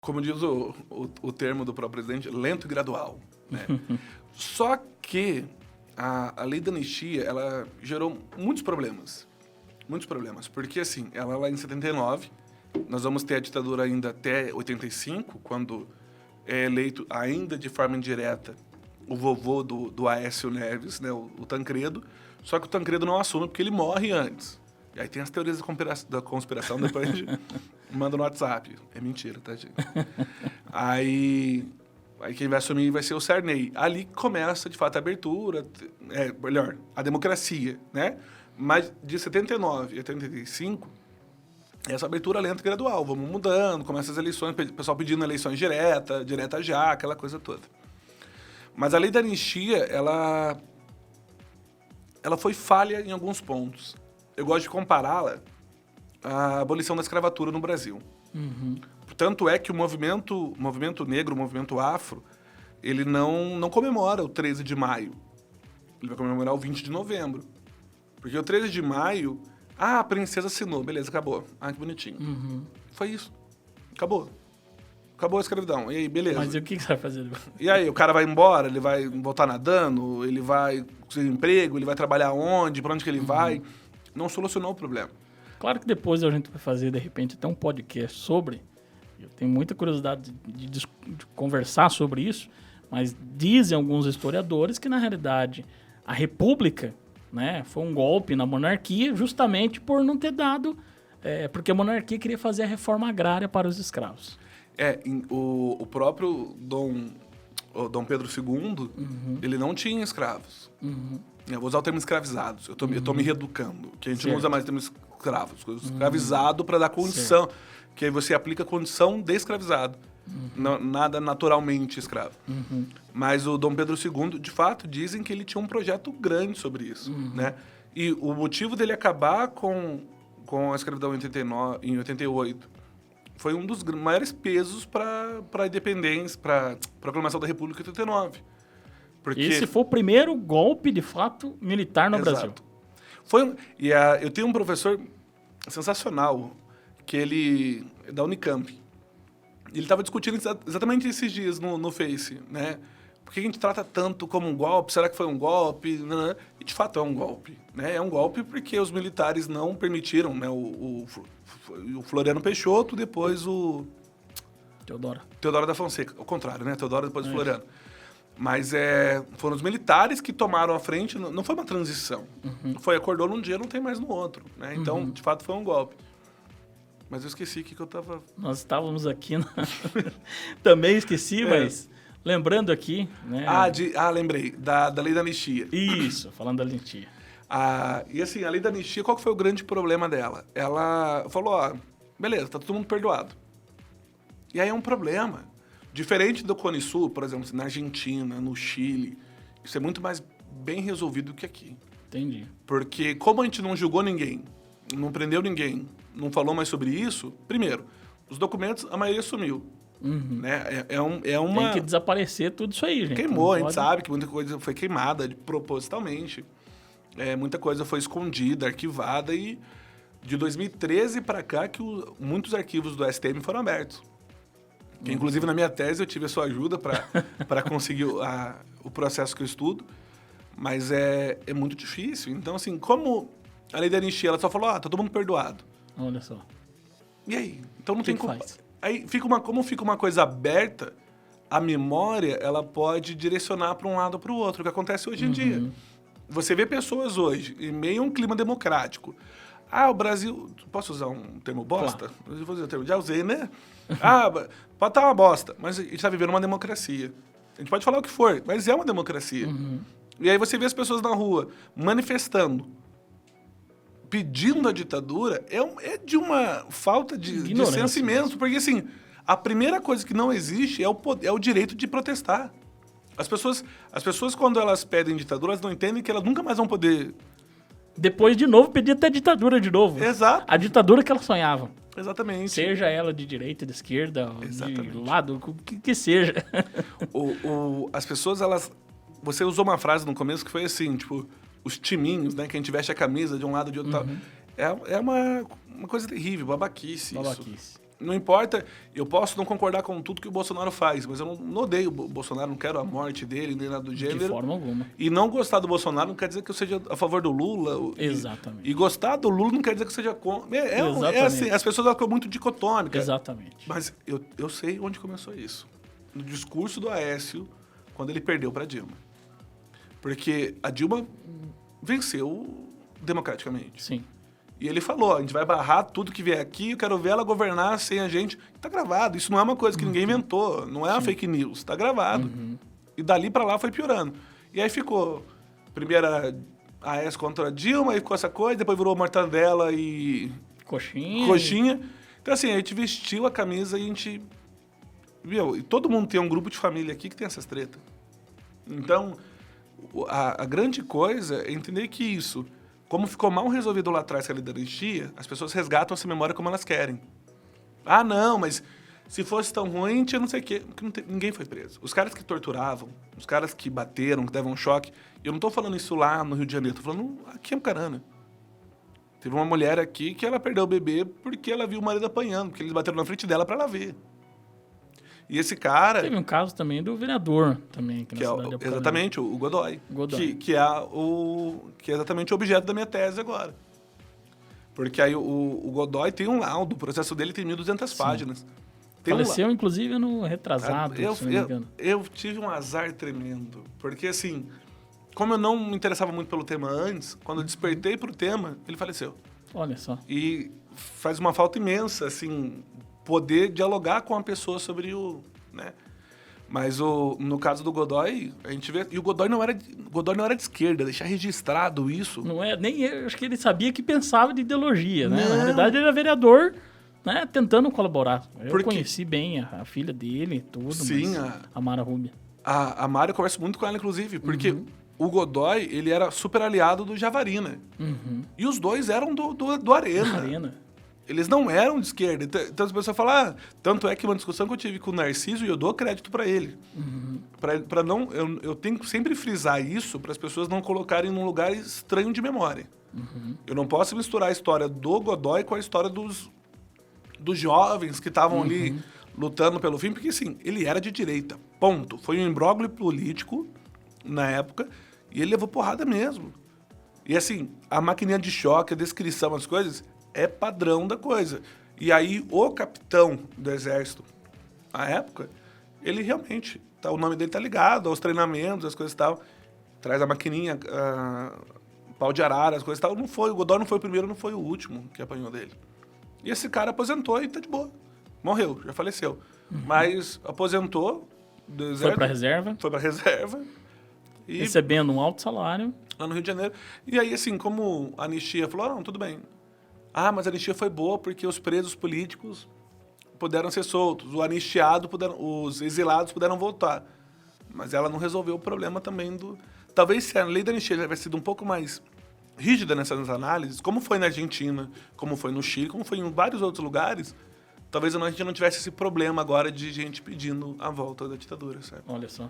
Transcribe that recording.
como diz o termo do próprio presidente, lento e gradual, né? Só que a lei da anistia, ela gerou muitos problemas, porque assim, ela lá em 79, nós vamos ter a ditadura ainda até 85, quando é eleito ainda de forma indireta o vovô do Aécio Neves, né, o Tancredo, só que o Tancredo não assume porque ele morre antes. E aí tem as teorias da conspiração, depois a gente manda no WhatsApp. É mentira, tá, gente? Aí quem vai assumir vai ser o Sarney. Ali começa, de fato, a abertura, melhor, a democracia, né? Mas de 79 a 85, essa abertura lenta e gradual. Vamos mudando, começa as eleições, o pessoal pedindo eleições direta já, aquela coisa toda. Mas a lei da anistia, ela foi falha em alguns pontos. Eu gosto de compará-la à abolição da escravatura no Brasil. Uhum. Tanto é que o movimento negro, o movimento afro, ele não comemora o 13 de maio. Ele vai comemorar o 20 de novembro. Porque o 13 de maio, a princesa assinou, beleza, acabou. Ah, que bonitinho. Uhum. Foi isso. Acabou. Acabou a escravidão. E aí, beleza. Mas e o que você vai fazer? E aí, o cara vai embora, ele vai voltar nadando, ele vai conseguir emprego, ele vai trabalhar onde, pra onde que ele vai. Não solucionou o problema. Claro que depois a gente vai fazer, de repente, até um podcast sobre. Eu tenho muita curiosidade de conversar sobre isso, mas dizem alguns historiadores que, na realidade, a República, né, foi um golpe na monarquia justamente por não ter dado... porque a monarquia queria fazer a reforma agrária para os escravos. O próprio Dom Pedro II, ele não tinha escravos. Eu vou usar o termo escravizados. Eu tô me reeducando, que a gente não usa mais o termo escravos. Escravizado para dar condição, que aí você aplica a condição de escravizado. Nada naturalmente escravo. Mas o Dom Pedro II, de fato, dizem que ele tinha um projeto grande sobre isso, né? E o motivo dele acabar com a escravidão em 88 foi um dos maiores pesos para a independência, para a proclamação da República em 89. Porque... Esse foi o primeiro golpe, de fato, militar no Brasil. Eu tenho um professor sensacional, que ele é da Unicamp. Ele estava discutindo exatamente esses dias no Face, né? Por que a gente trata tanto como um golpe? Será que foi um golpe? E de fato é um golpe, né? É um golpe porque os militares não permitiram, né? O Floriano Peixoto, depois o... Teodoro da Fonseca. Ao contrário, né? Teodoro, depois o Floriano. Mas foram os militares que tomaram a frente, não foi uma transição. Foi acordou num dia, não tem mais no outro, né? Então, de fato, foi um golpe. Mas eu esqueci o que eu tava... Nós estávamos aqui... Também esqueci, mas... Lembrando aqui... Né? Lembrei. Da lei da anistia. Isso, falando da anistia. E assim, a lei da anistia, qual que foi o grande problema dela? Ela falou, beleza, tá todo mundo perdoado. E aí é um problema. Diferente do Cone Sul, por exemplo, na Argentina, no Chile, isso é muito mais bem resolvido que aqui. Entendi. Porque como a gente não julgou ninguém, não prendeu ninguém, não falou mais sobre isso, primeiro, os documentos, a maioria sumiu. Né? Tem que desaparecer tudo isso aí, gente. Queimou, a gente sabe que muita coisa foi queimada propositalmente. Muita coisa foi escondida, arquivada, e de 2013 para cá que muitos arquivos do STM foram abertos. Que, inclusive, na minha tese eu tive a sua ajuda para conseguir o processo que eu estudo, mas é muito difícil. Então, assim, como a lei da anistia, ela só falou, tá todo mundo perdoado. Olha só. E aí? Então não tem como... faz? Aí como fica uma coisa aberta, a memória, ela pode direcionar para um lado ou para o outro, o que acontece hoje em dia. Você vê pessoas hoje, em meio a um clima democrático. O Brasil... Posso usar um termo bosta? Claro. Eu vou usar o termo, já usei, né? Pode estar uma bosta, mas a gente está vivendo uma democracia. A gente pode falar o que for, mas é uma democracia. E aí você vê as pessoas na rua manifestando, pedindo a ditadura, é de uma falta de sentimento, porque assim, a primeira coisa que não existe é o direito de protestar. As pessoas, quando elas pedem ditadura, elas não entendem que elas nunca mais vão poder... Depois, de novo, pedir até ditadura de novo. Exato. A ditadura que elas sonhavam. Exatamente. Seja ela de direita, de esquerda, de lado, o que seja. As pessoas, Você usou uma frase no começo que foi assim, tipo, os timinhos, né? Que a gente veste a camisa de um lado e de outro. É uma coisa terrível, babaquice. Babaquice. Isso. Não importa, eu posso não concordar com tudo que o Bolsonaro faz, mas eu não odeio o Bolsonaro, não quero a morte dele, nem nada do gênero. De forma alguma. E não gostar do Bolsonaro não quer dizer que eu seja a favor do Lula. Exatamente. E gostar do Lula não quer dizer que eu seja contra. É assim, as pessoas ficam muito dicotômicas. Exatamente. Mas eu sei onde começou isso. No discurso do Aécio, quando ele perdeu para Dilma. Porque a Dilma venceu democraticamente. Sim. E ele falou, a gente vai barrar tudo que vier aqui, eu quero ver ela governar sem a gente. Tá gravado, isso não é uma coisa que ninguém inventou, não é uma fake news, tá gravado. E dali para lá foi piorando. E aí ficou, primeiro a Aécio contra a Dilma, aí ficou essa coisa, depois virou Mortadela e... Coxinha. Então assim, a gente vestiu a camisa e a gente... Viu? E todo mundo tem um grupo de família aqui que tem essas tretas. Então, a grande coisa é entender que isso... Como ficou mal resolvido lá atrás com a lei da anistia, as pessoas resgatam essa memória como elas querem. Ah, não, mas se fosse tão ruim, tinha não sei o quê. Ninguém foi preso. Os caras que torturavam, os caras que bateram, que davam choque, eu não tô falando isso lá no Rio de Janeiro, tô falando aqui em Apucarana. Teve uma mulher aqui que ela perdeu o bebê porque ela viu o marido apanhando, porque eles bateram na frente dela para ela ver. E esse cara... Teve um caso também do vereador, também, aqui na cidade de Apucarana. Exatamente, o Godoy. Que é exatamente o objeto da minha tese agora. Porque aí o Godoy tem um laudo, o processo dele tem 1.200 páginas. Faleceu, inclusive, no retrasado, se não me engano. Eu tive um azar tremendo, porque assim, como eu não me interessava muito pelo tema antes, quando eu despertei pro tema, ele faleceu. Olha só. E faz uma falta imensa, assim... poder dialogar com a pessoa sobre o... né? Mas no caso do Godoy, a gente vê... E o Godoy não era de esquerda, deixar registrado isso... Não é, nem eu, acho que ele sabia que pensava de ideologia, né? Não. Na verdade, ele era vereador, né? Tentando colaborar. Eu conheci bem a filha dele e tudo, sim, a Mara Rubia. A Mara, eu converso muito com ela, inclusive, porque o Godoy, ele era super aliado do Javarina. E os dois eram do Arena. Eles não eram de esquerda. Então as pessoas falam... tanto é que uma discussão que eu tive com o Narciso, e eu dou crédito para ele. Para não... Eu tenho que sempre frisar isso para as pessoas não colocarem num lugar estranho de memória. Eu não posso misturar a história do Godoy com a história dos jovens que estavam ali lutando pelo fim, porque, assim, ele era de direita. Ponto. Foi um imbróglio político na época e ele levou porrada mesmo. E, assim, a maquininha de choque, a descrição, as coisas... é padrão da coisa. E aí, o capitão do exército, na época, ele realmente, o nome dele tá ligado aos treinamentos, as coisas e tal. Traz a maquininha, pau de arara, as coisas e tal. O Godoy não foi o primeiro, não foi o último que apanhou dele. E esse cara aposentou e tá de boa. Morreu, já faleceu. Mas aposentou do exército. Foi pra reserva. Foi pra reserva. E recebendo um alto salário. Lá no Rio de Janeiro. E aí, assim, como a anistia falou, não, tudo bem. Mas a anistia foi boa porque os presos políticos puderam ser soltos, os exilados puderam voltar. Mas ela não resolveu o problema também do... Talvez se a lei da anistia tivesse sido um pouco mais rígida nessas análises, como foi na Argentina, como foi no Chile, como foi em vários outros lugares, talvez a gente não tivesse esse problema agora de gente pedindo a volta da ditadura, certo? Olha só.